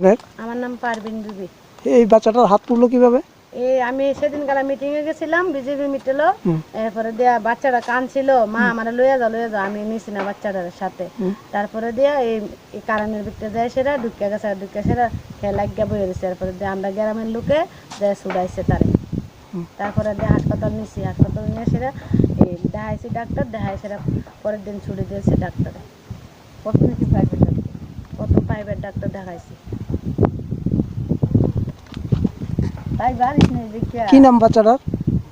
আপনার? আমার নাম পারভিন বিবি। এই বাচ্চাটার হাত পুড়লো কিভাবে? আমি সেদিন কালা মিটিং এ গেছিলাম, বিজেপি মিটেলো। এরপরে দিয়া বাচ্চাটা কাঁদছিল, মা আমার লইয়া যাও, আমি নিছি না বাচ্চাটার সাথে। তারপরে দিয়া এই কারণের ভিতরে যায় সেরা ঢুকে গেছে, ঢুকে সেরা খেয়ে লাগিয়া বয়ে গেছে। এরপরে দিয়ে আমরা গ্রামের লোকে যায় ছুড়াইছে তারে। তারপরে দিয়ে হাসপাতাল নিছি, হাসপাতাল নিয়ে সেরা দেখাইছি ডাক্তার, দেখাই সেরা পরের দিন ছুটি দিয়েছে ডাক্তারে। প্রথম প্রাইভেট ডাক্তার দেখাইছি। কি নাম বাচ্চাটার?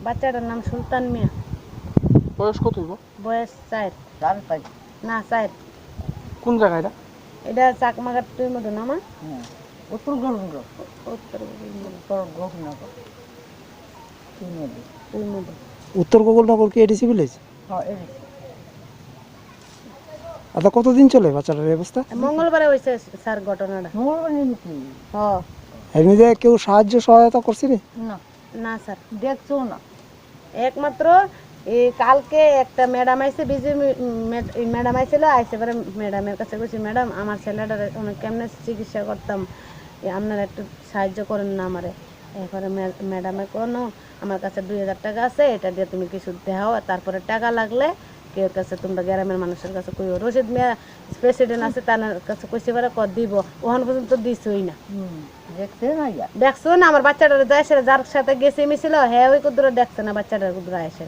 বাচ্চাটার নাম সুলতান মিয়া। বয়স কত? বয়স 4 না 4। কোন জায়গা এটা? এটা চাকমাঘাট তুই মতো নামা উত্তর গোবিন্দনগর উত্তর গোকুলনগর কি এডিসি ভিলেজ? হ্যাঁ এডিসি। আচ্ছা, কতদিন চলে বাচ্চাটার এই অবস্থা? মঙ্গলবারে হয়েছে স্যার ঘটনাটা। মঙ্গলবার নিয়েছি হ্যাঁ। এমনিতে কেউ সহায়তা করছে রে? না না স্যার, দেখছো না। একমাত্র এই কালকে একটা ম্যাডাম আইছে, বিজেপি ম্যাডাম আইছিল, আইসে পরে ম্যাডামের কাছে বলছি, ম্যাডাম আমার ছেলেটার অনেক কেমনে চিকিৎসা করতাম, আপনারা একটু সাহায্য করেন না আমারে। এরপরে ম্যাডামে কোনো আমার কাছে 2000 টাকা আছে, এটা দিয়ে তুমি কিছু দেও, তারপরে টাকা লাগলে কেউ কাছে তোমরা গ্রামের মানুষের কাছে কইও। রশিদ মিয়া প্রেসিডেন্ট আছে, তার কাছে কইছে পরে দিব, ওখান পর্যন্ত দিছই না। দেখতে না দেখছো না আমার বাচ্চাটা যায়, যার সাথে গেছে মিছিল হ্যাঁ ওই কুদুরে দেখছে না বাচ্চাটার কুদুরে আসে।